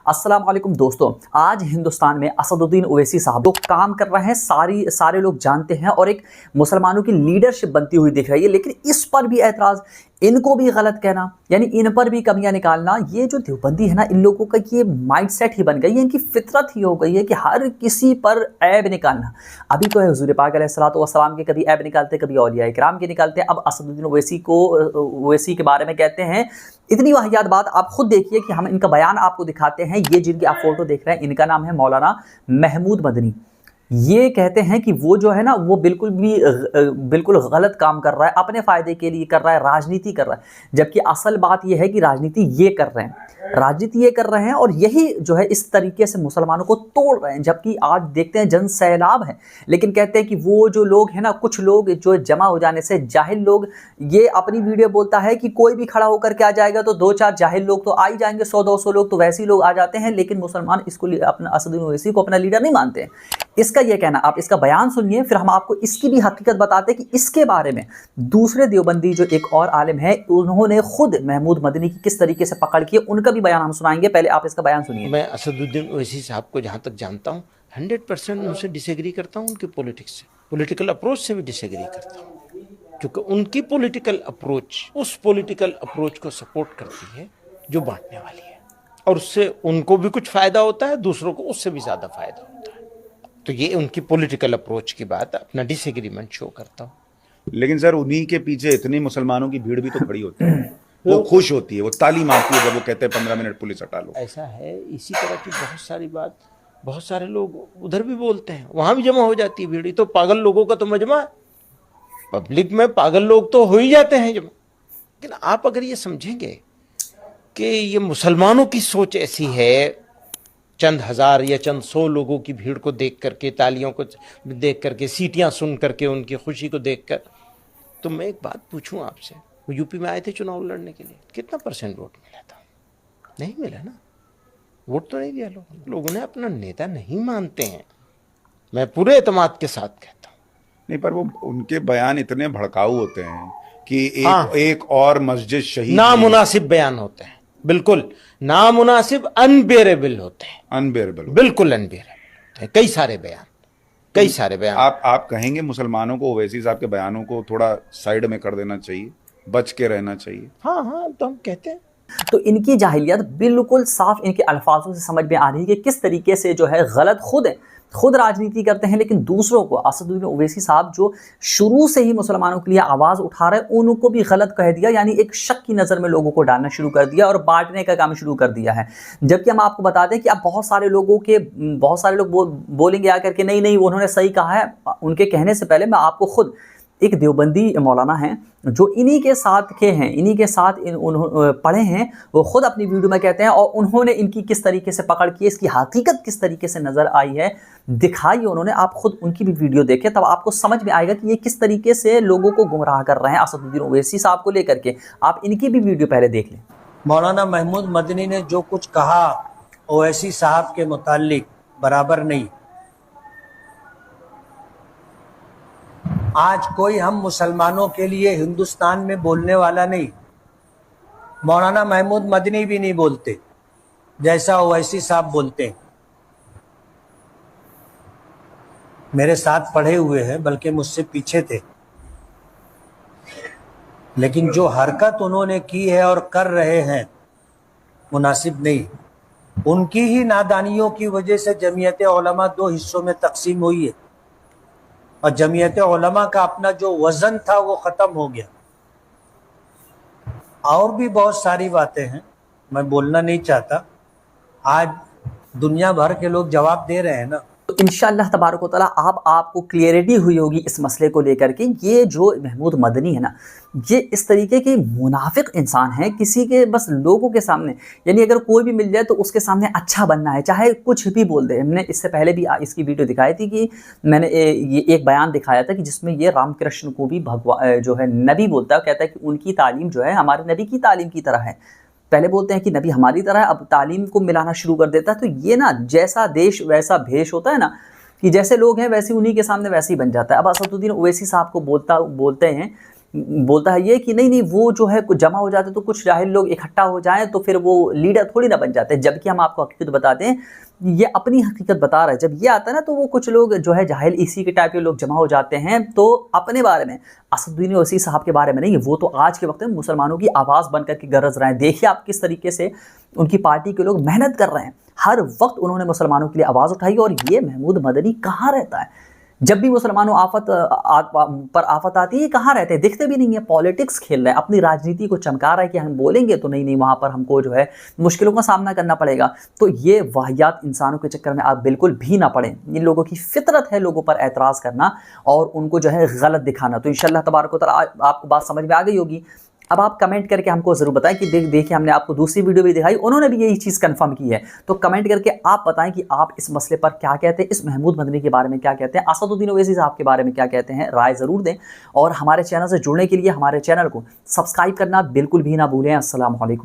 अस्सलाम वालेकुम दोस्तों, आज हिंदुस्तान में असदुद्दीन ओवैसी साहब जो काम कर रहे हैं सारे लोग जानते हैं और एक मुसलमानों की लीडरशिप बनती हुई दिख रही है। लेकिन इस पर भी ऐतराज़, इनको भी गलत कहना, यानी इन पर भी कमियां निकालना, ये जो देवबंदी है ना, इन लोगों का ये माइंडसेट ही बन गई है, इनकी फितरत ही हो गई है कि हर किसी पर ऐब निकालना। अभी तो है हुजूर पाक अलैहिस्सलाम के कभी ऐब निकालते, कभी औलिया इकराम के निकालते हैं, अब असदुद्दीन ओवैसी के बारे में कहते हैं। इतनी वाहियात बात आप खुद देखिए कि हम इनका बयान आपको दिखाते हैं। ये जिनकी आप फोटो देख रहे हैं, इनका नाम है मौलाना महमूद मदनी। ये कहते हैं कि वो जो है ना, वो बिल्कुल गलत काम कर रहा है, अपने फायदे के लिए कर रहा है, राजनीति कर रहा है। जबकि असल बात ये है कि राजनीति ये कर रहे हैं और यही जो है इस तरीके से मुसलमानों को तोड़ रहे हैं। जबकि आज देखते हैं जन सैलाब है, लेकिन कहते हैं कि वो जो लोग हैं ना, कुछ लोग जो जमा हो जाने से जाहिल लोग, ये अपनी वीडियो बोलता है कि कोई भी खड़ा होकर के आ जाएगा तो 2-4 जाहिल लोग तो आ ही जाएंगे, 100-200 लोग तो वैसे ही लोग आ जाते हैं। लेकिन मुसलमान इसको अपना असदुद्दीन ओवैसी को अपना लीडर नहीं मानते हैं। इसका ये कहना, आप इसका बयान सुनिए, फिर हम आपको इसकी भी हकीकत बताते हैं कि इसके बारे में दूसरे देवबंदी जो एक और आलिम है, उन्होंने खुद महमूद मदनी की किस तरीके से पकड़ की, उनका भी बयान हम सुनाएंगे। पहले आप इसका बयान सुनिए। मैं असदुद्दीन ओवैसी साहब को जहाँ तक जानता हूँ 100% उनसे डिसएग्री करता हूँ। उनके पॉलिटिक्स से, पॉलिटिकल अप्रोच से भी डिसएग्री करता हूँ, क्योंकि उनकी पॉलिटिकल अप्रोच उस पॉलिटिकल अप्रोच को सपोर्ट करती है जो बांटने वाली है, और उससे उनको भी कुछ फायदा होता है, दूसरों को उससे भी ज्यादा फायदा होता है। तो ये उनकी पॉलिटिकल अप्रोच की बात, अपना डिसएग्रीमेंट शो करता हूँ। लेकिन सर, उन्हीं के पीछे इतनी मुसलमानों की भीड़ भी तो खड़ी होती है, वो खुश होती है, वो ताली मारती है जब वो कहते हैं 15 मिनट पुलिस हटा लो। ऐसा है, इसी तरह की बहुत सारी बात, बहुत सारे लोग उधर भी बोलते हैं, वहां भी जमा हो जाती है भीड़। तो पागल लोगों का तो मजमा है, पब्लिक में पागल लोग तो हो ही जाते हैं जमा। लेकिन आप अगर ये समझेंगे कि ये मुसलमानों की सोच ऐसी है, चंद हजार या चंद 100 लोगों की भीड़ को देख करके, तालियों को देख करके, सीटियां सुन करके, उनकी खुशी को देखकर, तो मैं एक बात पूछूं आपसे, वो यूपी में आए थे चुनाव लड़ने के लिए, कितना % वोट मिला था? नहीं मिला ना, वोट तो नहीं दिया लोगों ने। अपना नेता नहीं मानते हैं, मैं पूरे एतमाद के साथ कहता हूँ। नहीं, पर वो उनके बयान इतने भड़काऊ होते हैं कि एक और मस्जिद शहीद, नामुनासिब बयान होते हैं, बिल्कुल नामुनासिब, अनबेरेबल होते हैं, बिल्कुल अनबेरेबल। कई सारे बयान आप कहेंगे मुसलमानों को ओवैसी साहब के बयानों को थोड़ा साइड में कर देना चाहिए, बच के रहना चाहिए? हाँ, तो हम कहते हैं। तो इनकी जाहिलियत बिल्कुल साफ इनके अल्फाजों से समझ में आ रही है कि किस तरीके से जो है गलत खुद राजनीति करते हैं, लेकिन दूसरों को, असदुद्दीन ओवैसी साहब जो शुरू से ही मुसलमानों के लिए आवाज़ उठा रहे हैं, उनको भी गलत कह दिया, यानी एक शक की नज़र में लोगों को डालना शुरू कर दिया और बांटने का काम शुरू कर दिया है। जबकि हम आपको बता दें कि अब बहुत सारे लोग बोलेंगे आकर के नहीं उन्होंने सही कहा है। उनके कहने से पहले मैं आपको खुद, एक देवबंदी मौलाना हैं जो इन्हीं के साथ पढ़े हैं, वो खुद अपनी वीडियो में कहते हैं, और उन्होंने इनकी किस तरीके से पकड़ की, इसकी हकीकत किस तरीके से नज़र आई है, दिखाई उन्होंने। आप खुद उनकी भी वीडियो देखें, तब आपको समझ में आएगा कि ये किस तरीके से लोगों को गुमराह कर रहे हैं असदुद्दीन ओवैसी साहब को लेकर के। आप इनकी भी वीडियो पहले देख लें। मौलाना महमूद मदनी ने जो कुछ कहा ओवैसी साहब के मुताल्लिक बराबर नहीं। आज कोई हम मुसलमानों के लिए हिंदुस्तान में बोलने वाला नहीं, मौलाना महमूद मदनी भी नहीं बोलते जैसा ओवैसी साहब बोलते हैं। मेरे साथ पढ़े हुए हैं, बल्कि मुझसे पीछे थे, लेकिन जो हरकत उन्होंने की है और कर रहे हैं मुनासिब नहीं। उनकी ही नादानियों की वजह से जमीयत उलमा 2 हिस्सों में तकसीम हुई है, और जमीयत उलमा का अपना जो वजन था वो खत्म हो गया। और भी बहुत सारी बातें हैं, मैं बोलना नहीं चाहता। आज दुनिया भर के लोग जवाब दे रहे हैं ना। तो इंशाअल्लाह तबारक व तआला आपको क्लियरिटी हुई होगी इस मसले को लेकर के। ये जो महमूद मदनी है ना, ये इस तरीके के मुनाफिक इंसान है, किसी के बस लोगों के सामने, यानी अगर कोई भी मिल जाए तो उसके सामने अच्छा बनना है, चाहे कुछ भी बोल दे। हमने इससे पहले भी इसकी वीडियो दिखाई थी कि मैंने ये एक बयान दिखाया था कि जिसमें ये रामकृष्ण को भी जो है नबी बोलता है, कहता है कि उनकी तालीम जो है हमारे नबी की तालीम की तरह है। पहले बोलते हैं कि नबी हमारी तरह है, अब तालीम को मिलाना शुरू कर देता है। तो ये ना, जैसा देश वैसा भेष होता है ना, कि जैसे लोग हैं वैसे उन्हीं के सामने वैसे ही बन जाता है। अब असदुद्दीन ओवैसी साहब को बोलते हैं बोलता है ये कि नहीं नहीं वो जो है कुछ जमा हो जाते तो कुछ जाहिल लोग इकट्ठा हो जाएं तो फिर वो लीडर थोड़ी ना बन जाते, जबकि हम आपको हकीकत बताते हैं, ये अपनी हकीकत बता रहा है। जब ये आता है ना तो वो कुछ लोग जो है जाहिल इसी के टाइप के लोग जमा हो जाते हैं। तो अपने बारे में, असदुद्दीन ओवैसी साहब के बारे में नहीं, वो तो आज के वक्त में मुसलमानों की आवाज़ बनकर के गरज रहे हैं। देखिए आप किस तरीके से उनकी पार्टी के लोग मेहनत कर रहे हैं, हर वक्त उन्होंने मुसलमानों के लिए आवाज़ उठाई। और ये महमूद मदनी कहाँ रहता है? जब भी मुसलमानों पर आफत आती है, कहाँ रहते हैं? दिखते भी नहीं है। पॉलिटिक्स खेल रहा है, अपनी राजनीति को चमका रहा है कि हम बोलेंगे तो नहीं नहीं वहाँ पर हमको जो है मुश्किलों का सामना करना पड़ेगा। तो ये वाहियात इंसानों के चक्कर में आप बिल्कुल भी ना पड़ें। इन लोगों की फितरत है लोगों पर एतराज़ करना और उनको जो है गलत दिखाना। तो इंशाअल्लाह तबारक व तआला आपको बात समझ में आ गई होगी। अब आप कमेंट करके हमको ज़रूर बताएं कि देखिए हमने आपको दूसरी वीडियो भी दिखाई, उन्होंने भी यही चीज़ कंफर्म की है। तो कमेंट करके आप बताएं कि आप इस मसले पर क्या कहते हैं, इस महमूद मदनी के बारे में क्या कहते हैं, असदुद्दीन ओवैसी साहब के बारे में क्या कहते हैं, राय ज़रूर दें। और हमारे चैनल से जुड़ने के लिए हमारे चैनल को सब्सक्राइब करना बिल्कुल भी ना भूलें। अस्सलाम वालेकुम।